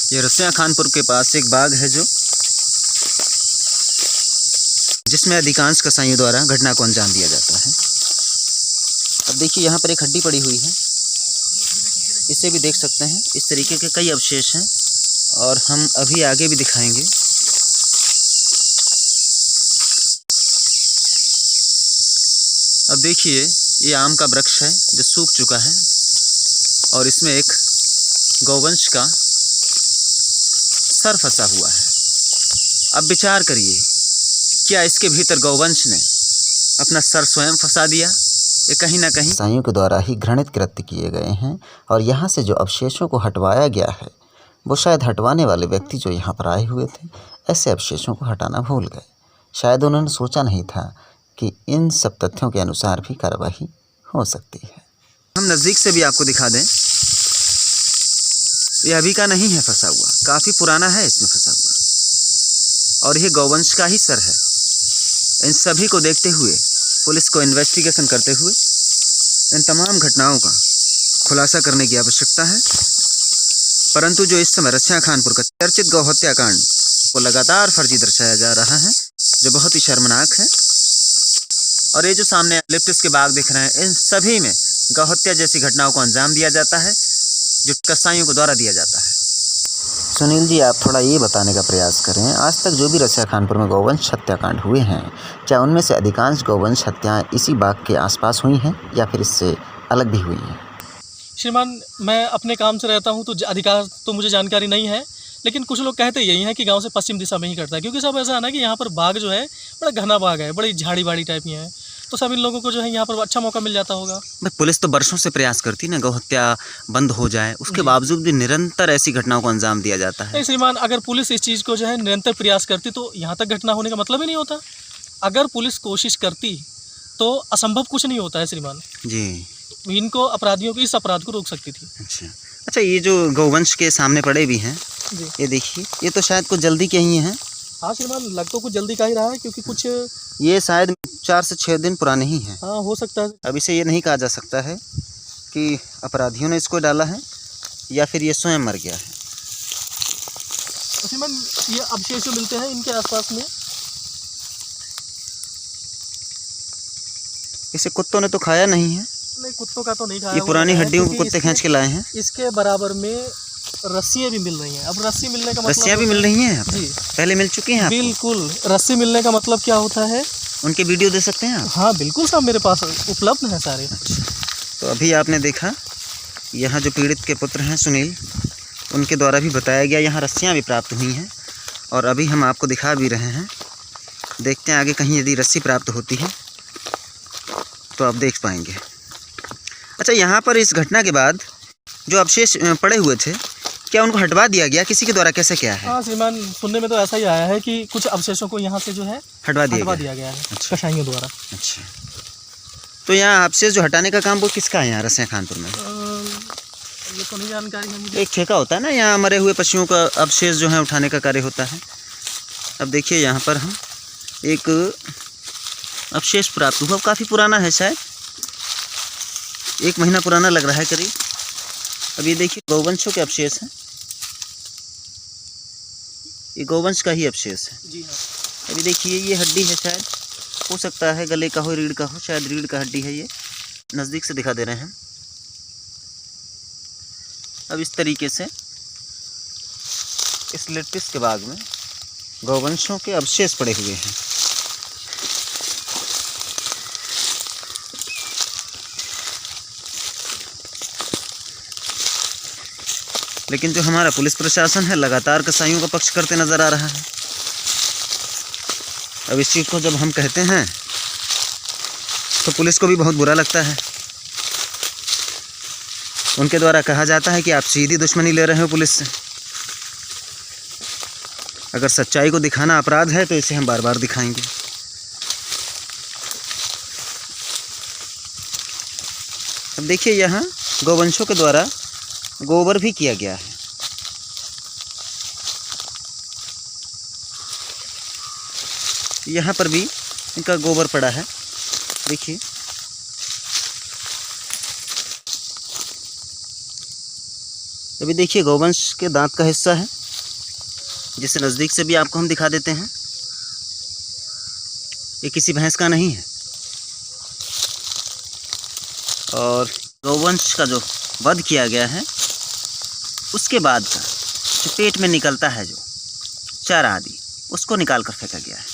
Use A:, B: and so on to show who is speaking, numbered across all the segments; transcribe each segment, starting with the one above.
A: ये रसिया खानपुर के पास एक बाग है जिसमें अधिकांश कसाईयों द्वारा घटना को अंजाम दिया जाता है। अब देखिए यहाँ पर एक हड्डी पड़ी हुई है, इसे भी देख सकते हैं। इस तरीके के कई अवशेष हैं और हम अभी आगे भी दिखाएंगे। अब देखिए ये आम का वृक्ष है जो सूख चुका है और इसमें एक गौवंश का सर फंसा हुआ है। अब विचार करिए, क्या इसके भीतर गौवंश ने अपना सर स्वयं फंसा दिया? ये कहीं ना कहीं कसाईयों के द्वारा ही घृणित कृत्य किए गए हैं और यहाँ से जो अवशेषों को हटवाया गया है वो शायद हटवाने वाले व्यक्ति जो यहाँ पर आए हुए थे ऐसे अवशेषों को हटाना भूल गए। शायद उन्होंने सोचा नहीं था कि इन सब तथ्यों के अनुसार भी कार्रवाई हो सकती है। हम नज़दीक से भी आपको दिखा दें, ये अभी का नहीं है फंसा हुआ, काफ़ी पुराना है इसमें फंसा हुआ और ये गौवंश का ही सर है। इन सभी को देखते हुए पुलिस को इन्वेस्टिगेशन करते हुए इन तमाम घटनाओं का खुलासा करने की आवश्यकता है। परंतु जो इस समय रसिया खानपुर का चर्चित गौ हत्याकांड को लगातार फर्जी दर्शाया जा रहा है, जो बहुत ही शर्मनाक है। और ये जो सामने लिप्टिस के बाग दिख रहे हैं, इन सभी में गौ हत्या जैसी घटनाओं को अंजाम दिया जाता है जो कसाईयों के द्वारा दिया जाता है। सुनील जी, आप थोड़ा ये बताने का प्रयास करें, आज तक जो भी रसिया खानपुर में गौवंश हत्याकांड हुए हैं, क्या उनमें से अधिकांश गौवंश हत्याएं इसी बाग के आसपास हुई हैं या फिर इससे अलग भी हुई हैं?
B: श्रीमान, मैं अपने काम से रहता हूं तो अधिकार तो मुझे जानकारी नहीं है, लेकिन कुछ लोग कहते यही हैं कि गांव से पश्चिम दिशा में ही कटता है, क्योंकि सब ऐसा है ना कि यहाँ पर बाग जो है बड़ा घना बाग है, बड़ी झाड़ी बाड़ी टाइप की है, तो सब इन लोगों को जो है यहाँ पर अच्छा मौका मिल जाता होगा।
A: पुलिस तो वर्षों से प्रयास करती ना गौ हत्या बंद हो जाए, उसके बावजूद भी निरंतर ऐसी घटनाओं को अंजाम दिया जाता है।
B: नहीं श्रीमान, अगर पुलिस इस चीज़ को जो है निरंतर प्रयास करती तो यहाँ तक घटना होने का मतलब ही नहीं होता। अगर पुलिस कोशिश करती तो असंभव कुछ नहीं होता है श्रीमान
A: जी।
B: इनको अपराधियों को इस अपराध को रोक सकती थी।
A: अच्छा, ये जो गौवंश के सामने पड़े भी हैं,
B: जी,
A: ये देखिए, ये तो शायद कुछ जल्दी के ही हैं।
B: हाँ श्रीमान, लग तो कुछ जल्दी का ही रहा है, क्योंकि कुछ
A: ये शायद 4 से 6 दिन पुराने ही हैं।
B: हाँ हो सकता है।
A: अब इसे ये नहीं कहा जा सकता है कि अपराधियों ने इसको डाला है या फिर ये स्वयं मर गया है।
B: तो श्रीमान, ये अवशेष जो मिलते हैं इनके आसपास में,
A: इसे कुत्तों ने तो खाया नहीं है।
B: नहीं, कुत्तों का तो नहीं खाया।
A: ये पुरानी हड्डियों को कुत्ते खींच के लाए हैं।
B: इसके बराबर में रस्सियाँ भी मिल रही हैं। अब रस्सी मिलने का मतलब,
A: रस्सियाँ भी मिल रही हैं
B: जी,
A: पहले मिल चुकी हैं।
B: बिल्कुल, रस्सी मिलने का मतलब क्या होता है?
A: उनके वीडियो दे सकते हैं आप?
B: हाँ बिल्कुल साहब, मेरे पास उपलब्ध हैं सारे।
A: तो अभी आपने देखा, यहाँ जो पीड़ित के पुत्र हैं सुनील, उनके द्वारा भी बताया गया यहाँ रस्सियाँ भी प्राप्त हुई हैं और अभी हम आपको दिखा भी रहे हैं। देखते हैं आगे कहीं यदि रस्सी प्राप्त होती है तो आप देख पाएंगे। अच्छा, यहाँ पर इस घटना के बाद जो अवशेष पड़े हुए थे, क्या उनको हटवा दिया गया किसी के द्वारा, कैसे क्या है?
B: हाँ श्रीमान, सुनने में तो ऐसा ही आया है कि कुछ अवशेषों को यहाँ से जो है
A: हटवा
B: दिया गया है।
A: अच्छा।
B: कसाईयों द्वारा।
A: अच्छा, तो यहाँ अवशेष जो हटाने का काम वो किसका है यहाँ रसिया खानपुर में?
B: ये तो नहीं जानकारी है मुझे।
A: एक ठेका होता है ना, यहाँ मरे हुए पशुओं का अवशेष जो है उठाने का कार्य होता है। अब देखिए यहाँ पर हम एक अवशेष प्राप्त हुआ, काफ़ी पुराना है, शायद 1 महीना पुराना लग रहा है करीब। अब ये देखिए गौवंशों के अवशेष हैं, ये गौवंश का ही अवशेष है।
B: जी हाँ।
A: अभी देखिए ये हड्डी है, शायद हो सकता है गले का हो, रीढ़ का हो, शायद रीढ़ का हड्डी है। ये नज़दीक से दिखा दे रहे हैं। अब इस तरीके से इस लिप्टिस के बाग में गौवंशों के अवशेष पड़े हुए हैं। लेकिन जो हमारा पुलिस प्रशासन है लगातार कसाईयों का पक्ष करते नजर आ रहा है। अब इस चीज़ को जब हम कहते हैं तो पुलिस को भी बहुत बुरा लगता है। उनके द्वारा कहा जाता है कि आप सीधी दुश्मनी ले रहे हो पुलिस से। अगर सच्चाई को दिखाना अपराध है तो इसे हम बार बार दिखाएंगे। अब देखिए यहाँ गौवंशों के द्वारा गोबर भी किया गया है। यहाँ पर भी इनका गोबर पड़ा है, देखिए। अभी देखिए गौवंश के दांत का हिस्सा है, जिसे नज़दीक से भी आपको हम दिखा देते हैं। ये किसी भैंस का नहीं है। और गौवंश का जो वध किया गया है उसके बाद का जो पेट में निकलता है जो चारा आदि, उसको निकाल कर फेंका गया है।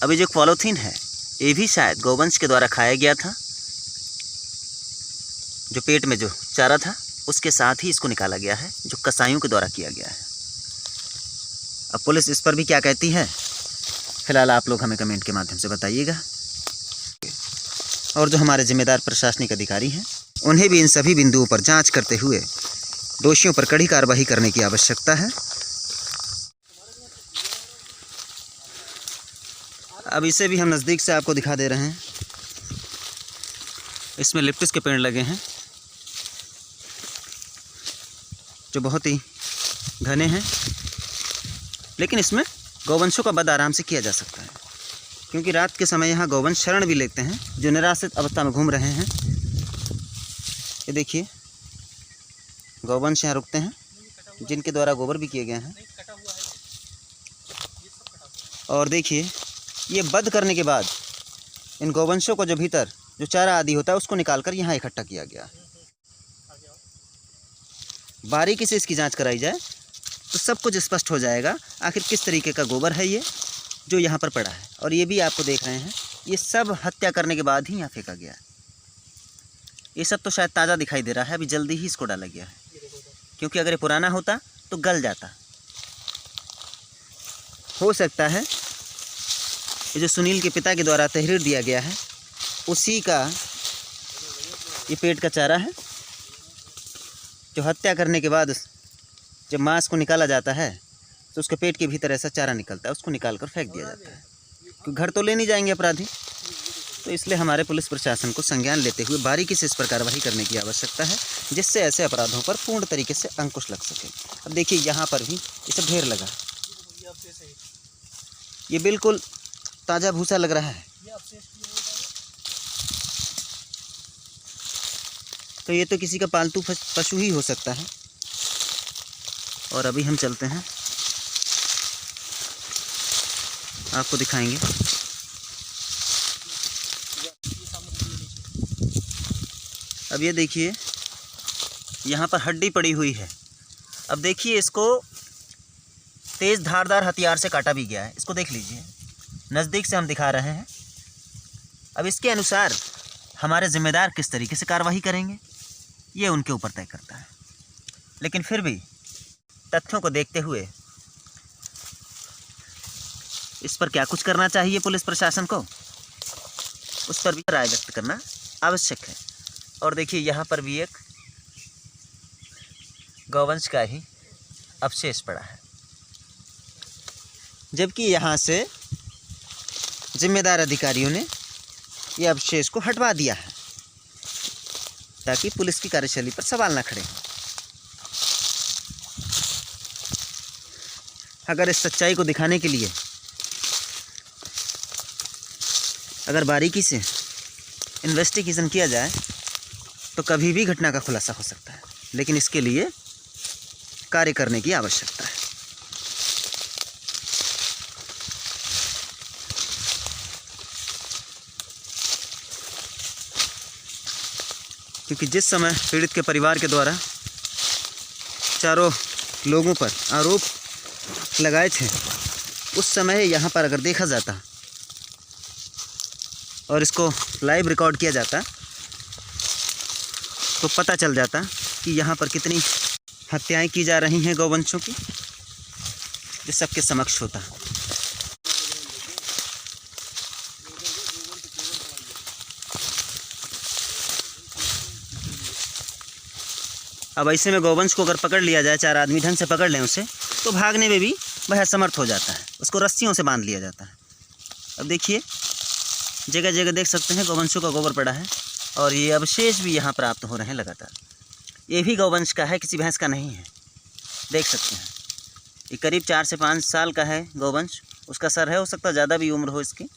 A: अभी जो पॉलीथीन है ये भी शायद गौवंश के द्वारा खाया गया था। जो पेट में जो चारा था उसके साथ ही इसको निकाला गया है, जो कसाईयों के द्वारा किया गया है। अब पुलिस इस पर भी क्या कहती है, फिलहाल आप लोग हमें कमेंट के माध्यम से बताइएगा। और जो हमारे जिम्मेदार प्रशासनिक अधिकारी हैं उन्हें भी इन सभी बिंदुओं पर जांच करते हुए दोषियों पर कड़ी कार्रवाई करने की आवश्यकता है। अब इसे भी हम नज़दीक से आपको दिखा दे रहे हैं। इसमें लिप्टिस के पेड़ लगे हैं जो बहुत ही घने हैं, लेकिन इसमें गौवंशों का वध आराम से किया जा सकता है, क्योंकि रात के समय यहाँ गौवंश शरण भी लेते हैं जो निराश्रित अवस्था में घूम रहे हैं। ये देखिए गौवंश यहाँ रुकते हैं, जिनके द्वारा गोबर भी किए गए हैं। और देखिए ये वध करने के बाद इन गौवंशों को जो भीतर जो चारा आदि होता है उसको निकालकर यहाँ इकट्ठा किया गया। बारीकी से इसकी जांच कराई जाए तो सब कुछ स्पष्ट हो जाएगा आखिर किस तरीके का गोबर है ये जो यहाँ पर पड़ा है। और ये भी आपको देख रहे हैं, ये सब हत्या करने के बाद ही यहाँ फेंका गया है। ये सब तो शायद ताज़ा दिखाई दे रहा है, अभी जल्दी ही इसको डाला गया है, क्योंकि अगर ये पुराना होता तो गल जाता। हो सकता है ये जो सुनील के पिता के द्वारा तहरीर दिया गया है उसी का ये पेट का चारा है, जो हत्या करने के बाद जब मांस को निकाला जाता है तो उसके पेट के भीतर ऐसा चारा निकलता है, उसको निकाल कर फेंक दिया जाता है, क्योंकि घर तो ले नहीं जाएंगे अपराधी। तो इसलिए हमारे पुलिस प्रशासन को संज्ञान लेते हुए बारीकी से इस पर कार्रवाई करने की आवश्यकता है, जिससे ऐसे अपराधों पर पूर्ण तरीके से अंकुश लग सके। अब देखिए यहाँ पर भी ये सब ढेर लगा, ये बिल्कुल ताज़ा भूसा लग रहा है। तो ये तो किसी का पालतू पशु ही हो सकता है। और अभी हम चलते हैं, आपको दिखाएंगे। अब ये देखिए यहाँ पर हड्डी पड़ी हुई है। अब देखिए इसको तेज़ धारदार हथियार से काटा भी गया है, इसको देख लीजिए, नज़दीक से हम दिखा रहे हैं। अब इसके अनुसार हमारे ज़िम्मेदार किस तरीके से कार्रवाई करेंगे ये उनके ऊपर तय करता है, लेकिन फिर भी तथ्यों को देखते हुए इस पर क्या कुछ करना चाहिए पुलिस प्रशासन को, उस पर भी राय व्यक्त करना आवश्यक है। और देखिए यहाँ पर भी एक गौवंश का ही अवशेष पड़ा है, जबकि यहाँ से जिम्मेदार अधिकारियों ने यह अवशेष को हटवा दिया है ताकि पुलिस की कार्यशैली पर सवाल न खड़े हों। अगर इस सच्चाई को दिखाने के लिए अगर बारीकी से इन्वेस्टिगेशन किया जाए तो कभी भी घटना का खुलासा हो सकता है, लेकिन इसके लिए कार्य करने की आवश्यकता है। क्योंकि जिस समय पीड़ित के परिवार के द्वारा चारों लोगों पर आरोप लगाए थे, उस समय यहाँ पर अगर देखा जाता और इसको लाइव रिकॉर्ड किया जाता तो पता चल जाता कि यहाँ पर कितनी हत्याएं की जा रही हैं गौवंशों की, जो सबके समक्ष होता। अब ऐसे में गौवंश को अगर पकड़ लिया जाए, 4 आदमी ढंग से पकड़ लें उसे, तो भागने में भी वह असमर्थ हो जाता है, उसको रस्सियों से बांध लिया जाता है। अब देखिए जगह जगह देख सकते हैं गौवंशों का गोबर पड़ा है, और ये अवशेष भी यहाँ प्राप्त हो रहे हैं लगातार। ये भी गौवंश का है, किसी भैंस का नहीं है। देख सकते हैं ये करीब 4 से 5 साल का है गौवंश, उसका सर है, हो सकता है ज़्यादा भी उम्र हो इसकी।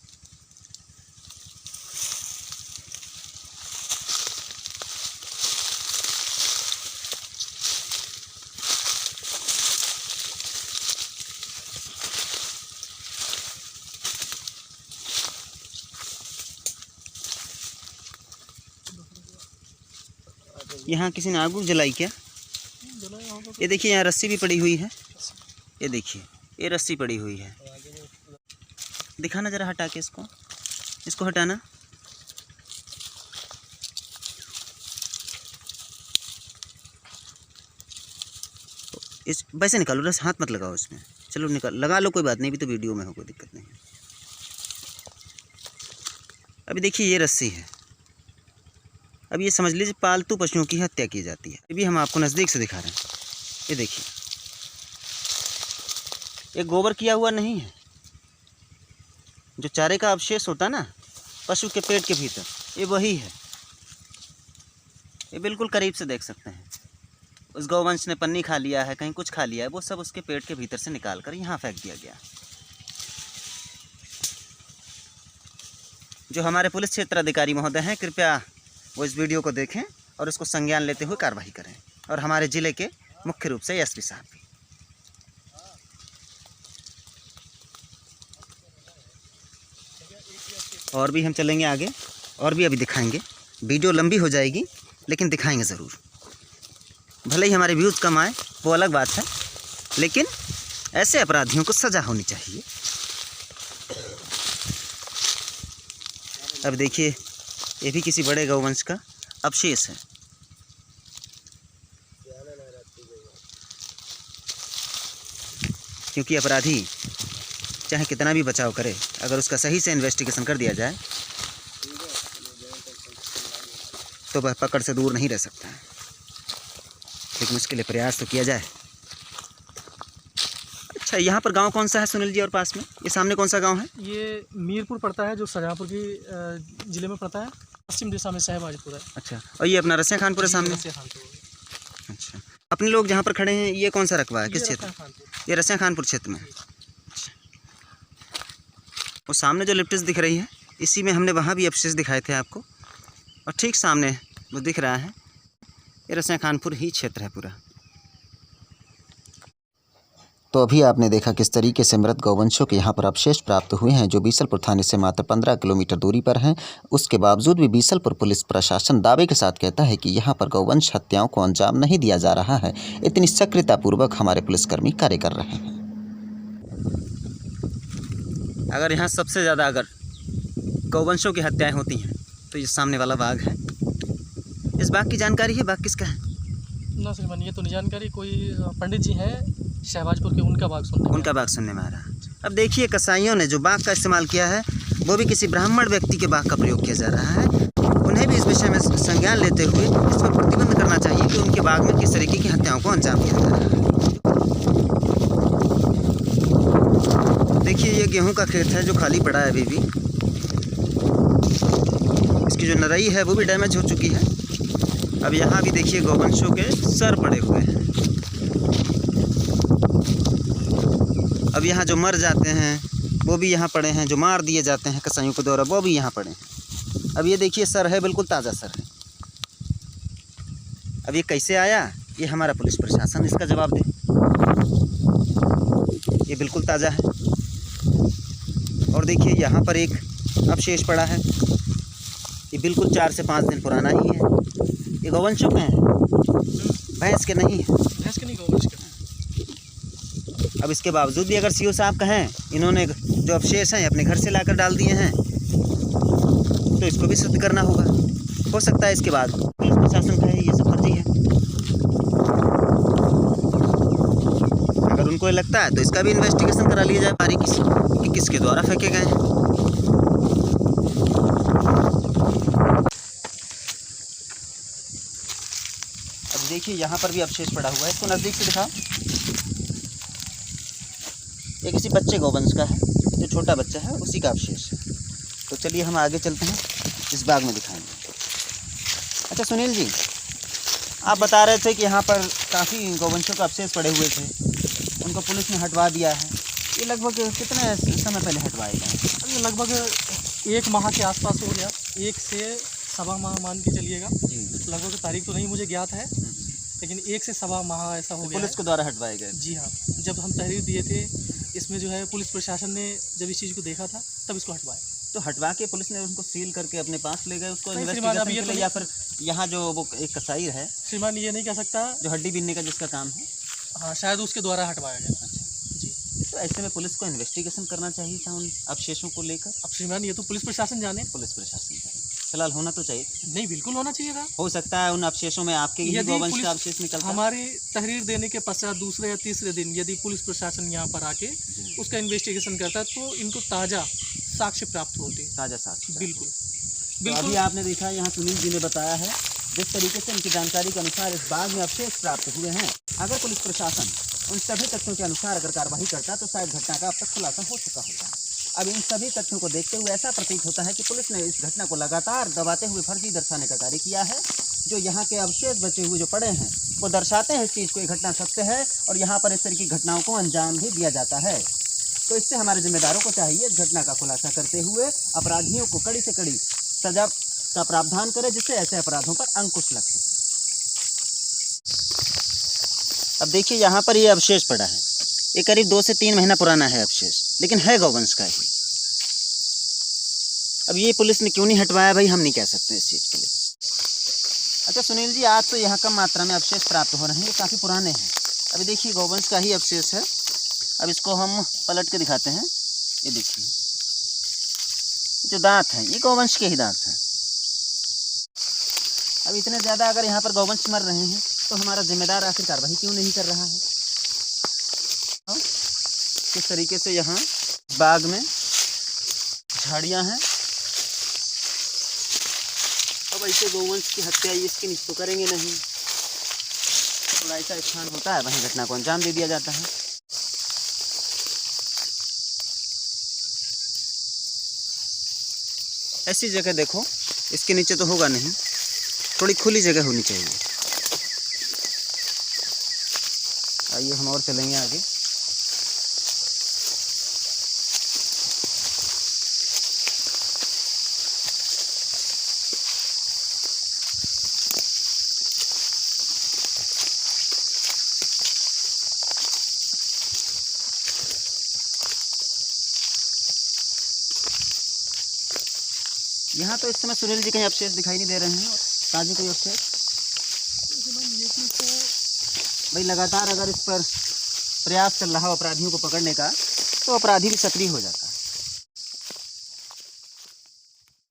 A: यहाँ किसी ने आग जलाई क्या? ये देखिए यहाँ रस्सी भी पड़ी हुई है। ये देखिए ये रस्सी पड़ी हुई है। दिखाना ज़रा हटा के इसको हटाना। इस वैसे निकालो, रस हाथ मत लगाओ इसमें। चलो निकाल, लगा लो, कोई बात नहीं, भी तो वीडियो में हो, कोई दिक्कत नहीं है। अभी देखिए ये रस्सी है। अब ये समझ लीजिए पालतू पशुओं की हत्या की जाती है। ये भी हम आपको नज़दीक से दिखा रहे हैं। ये देखिए ये गोबर किया हुआ नहीं है, जो चारे का अवशेष होता ना पशु के पेट के भीतर, ये वही है। ये बिल्कुल करीब से देख सकते हैं। उस गौवंश ने पन्नी खा लिया है, कहीं कुछ खा लिया है, वो सब उसके पेट के भीतर से निकाल कर यहाँ फेंक दिया गया। जो हमारे पुलिस क्षेत्र अधिकारी महोदय हैं, कृपया वो इस वीडियो को देखें और उसको संज्ञान लेते हुए कार्रवाई करें। और हमारे ज़िले के मुख्य रूप से एसपी साहब भी। और भी हम चलेंगे आगे और भी अभी दिखाएंगे। वीडियो लंबी हो जाएगी लेकिन दिखाएंगे ज़रूर। भले ही हमारे व्यूज़ कम आए वो अलग बात है, लेकिन ऐसे अपराधियों को सज़ा होनी चाहिए। अब देखिए ये भी किसी बड़े गौवंश का अवशेष है। क्योंकि अपराधी चाहे कितना भी बचाव करे, अगर उसका सही से इन्वेस्टिगेशन कर दिया जाए तो वह पकड़ से दूर नहीं रह सकता है। लेकिन उसके लिए प्रयास तो किया जाए। अच्छा, यहाँ पर गांव कौन सा है सुनील जी? और पास में ये सामने कौन सा गांव है?
B: ये मीरपुर पड़ता है, जो शाहजहाँपुर की ज़िले में पड़ता है। पश्चिम दिशा में शहबाजपुर है।
A: अच्छा, और ये अपना रसिया खानपुर है सामने? अच्छा, अपने लोग जहाँ पर खड़े हैं ये कौन सा रकबा है, किस क्षेत्र? ये रसिया खानपुर क्षेत्र में। अच्छा, वो सामने जो लिप्टिस दिख रही है इसी में हमने वहाँ भी अवशेष दिखाए थे आपको, और ठीक सामने वो दिख रहा है, ये रसिया खानपुर ही क्षेत्र है पूरा। तो अभी आपने देखा किस तरीके से मृत गौवंशों के यहाँ पर अवशेष प्राप्त हुए हैं, जो बीसलपुर थाने से मात्र 15 किलोमीटर दूरी पर हैं। उसके बावजूद भी बीसलपुर पुलिस प्रशासन दावे के साथ कहता है कि यहाँ पर गौवंश हत्याओं को अंजाम नहीं दिया जा रहा है। इतनी सक्रियतापूर्वक हमारे पुलिसकर्मी कार्य कर रहे हैं। अगर यहाँ सबसे ज़्यादा अगर गौवंशों की हत्याएँ होती हैं तो ये सामने वाला बाघ है। इस बाघ की जानकारी है? बाघ किसका है?
B: ना श्रीमान, ये तो नहीं जानकारी। कोई पंडित जी हैं शहबाजपुर के, उनका बाग सुनने में आ रहा है।
A: अब देखिए कसाईयों ने जो बाघ का इस्तेमाल किया है वो भी किसी ब्राह्मण व्यक्ति के बाघ का प्रयोग किया जा रहा है। उन्हें भी इस विषय में संज्ञान लेते हुए इस पर प्रतिबंध करना चाहिए कि उनके बाघ में किस तरीके की हत्याओं को अंजाम दिया जा रहा है। देखिए ये गेहूं का खेत है जो खाली पड़ा है अभी भी। इसकी जो नरई है वो भी डैमेज हो चुकी है। अब यहाँ भी देखिए गौवंशों के सर पड़े हुए हैं। अब यहाँ जो मर जाते हैं वो भी यहाँ पड़े हैं, जो मार दिए जाते हैं कसाईयों के द्वारा वो भी यहाँ पड़े हैं। अब ये देखिए सर है, बिल्कुल ताज़ा सर है। अब ये कैसे आया, ये हमारा पुलिस प्रशासन इसका जवाब दे। ये बिल्कुल ताज़ा है। और देखिए यहाँ पर एक अवशेष पड़ा है, ये बिल्कुल 4 से 5 दिन पुराना ही है। ये गौवंशों के हैं, भैंस के नहीं है।
B: भैंस के नहीं, गौवंश के।
A: अब इसके बावजूद भी अगर सीओ साहब कहें इन्होंने जो अवशेष हैं अपने घर से लाकर डाल दिए हैं तो इसको भी शुद्ध करना होगा। हो सकता है इसके बाद पुलिस प्रशासन कहे ये सब फर्जी है। अगर उनको लगता है तो इसका भी इन्वेस्टिगेशन करा लिया जाए बारीकी से कि किसके द्वारा फेंके गए हैं। अब देखिए यहाँ पर भी अवशेष पड़ा हुआ है, इसको नज़दीक से दिखाओ। ये किसी बच्चे गौवंश का है, जो छोटा बच्चा है उसी का अवशेष है। तो चलिए हम आगे चलते हैं, इस बाग में दिखाएंगे। अच्छा सुनील जी, आप बता रहे थे कि यहाँ पर काफ़ी गौवंशों का अवशेष पड़े हुए थे, उनको पुलिस ने हटवा दिया है। ये लगभग कितने समय पहले हटवाए गए?
B: लगभग 1 माह के आसपास हो गया, 1 से सवा माह मान के चलिएगा। लगभग तारीख तो नहीं मुझे ज्ञात है, लेकिन 1 से सवा माह ऐसा हो गया।
A: पुलिस के द्वारा हटवाए गए?
B: जी हाँ, जब हम तहरीर दिए थे इसमें जो है पुलिस प्रशासन ने जब इस चीज़ को देखा था तब इसको हटवाया।
A: तो हटवा के पुलिस ने उनको सील करके अपने पास ले गए उसको
B: नहीं श्रीमान, अब
A: इन्वेस्टिगेशन
B: ये
A: के
B: तो
A: लिए, या फिर यहाँ जो वो एक कसाई है
B: श्रीमान ये नहीं कह सकता।
A: जो हड्डी बीनने का जिसका काम है,
B: हाँ शायद उसके द्वारा हटवाया गया। जी।
A: तो ऐसे में पुलिस को इन्वेस्टिगेशन करना चाहिए था उन अवशेषों को लेकर।
B: अब श्रीमान ये तो पुलिस प्रशासन जाने।
A: पुलिस प्रशासन का फिलहाल होना तो चाहिए,
B: नहीं बिल्कुल होना चाहिए था।
A: हो सकता है उन अवशेषों में आपके ही
B: यदि
A: गोवंश
B: पुलिस
A: का अवशेष निकलता है।
B: हमारी तहरीर देने के पश्चात दूसरे या तीसरे दिन यदि पुलिस प्रशासन यहाँ पर आके उसका इन्वेस्टिगेशन करता तो इनको ताज़ा साक्ष्य प्राप्त होते।
A: ताज़ा साक्ष्य
B: बिल्कुल
A: तो
B: बिल्कुल।
A: अभी आपने देखा यहाँ सुनील जी ने बताया है जिस तरीके से उनकी जानकारी के अनुसार इस बाग में अवशेष प्राप्त हुए हैं। अगर पुलिस प्रशासन उन सभी तथ्यों के अनुसार अगर कार्रवाई करता तो शायद घटना का अब तक खुलासा हो चुका होता। अब इन सभी तथ्यों को देखते हुए ऐसा प्रतीत होता है कि पुलिस ने इस घटना को लगातार दबाते हुए फर्जी दर्शाने का कार्य किया है। जो यहाँ के अवशेष बचे हुए जो पड़े हैं वो दर्शाते हैं इस चीज़ को, ये घटना सत्य है और यहाँ पर इस तरह की घटनाओं को अंजाम भी दिया जाता है। तो इससे हमारे जिम्मेदारों को चाहिए इस घटना का खुलासा करते हुए अपराधियों को कड़ी से कड़ी सजा का प्रावधान करे जिससे ऐसे अपराधों पर अंकुश लग सके। अब देखिए यहाँ पर ये अवशेष पड़ा है, ये करीब 2 से 3 महीना पुराना है अवशेष, लेकिन है गौवंश का ही। अब ये पुलिस ने क्यों नहीं हटवाया भाई, हम नहीं कह सकते इस चीज़ के लिए। अच्छा सुनील जी, आज तो यहाँ कम मात्रा में अवशेष प्राप्त हो रहे हैं, ये काफ़ी पुराने हैं। अभी देखिए गौवंश का ही अवशेष है। अब इसको हम पलट के दिखाते हैं। ये देखिए जो दांत हैं ये गौवंश के ही दांत हैं। अब इतने ज़्यादा अगर यहाँ पर गौवंश मर रहे हैं तो हमारा जिम्मेदार आखिर कार्रवाई क्यों नहीं कर रहा है। किस तरीके से यहाँ बाग में झाड़ियाँ हैं। अब ऐसे गौवंश की हत्या इसकी निश्चित तो करेंगे नहीं, थोड़ा ऐसा स्थान होता है वहीं घटना को अंजाम दे दिया जाता है। ऐसी जगह देखो, इसके नीचे तो होगा नहीं, थोड़ी खुली जगह होनी चाहिए। आइए हम और चलेंगे आगे। यहाँ तो इस समय सुनील जी कहीं अवशेष दिखाई नहीं दे रहे हैं, ताजे कोई अवशेष।
B: ये चीज़ तो
A: भाई लगातार अगर इस पर प्रयास चल रहा हो अपराधियों को पकड़ने का तो अपराधी भी सक्रिय हो जाता है।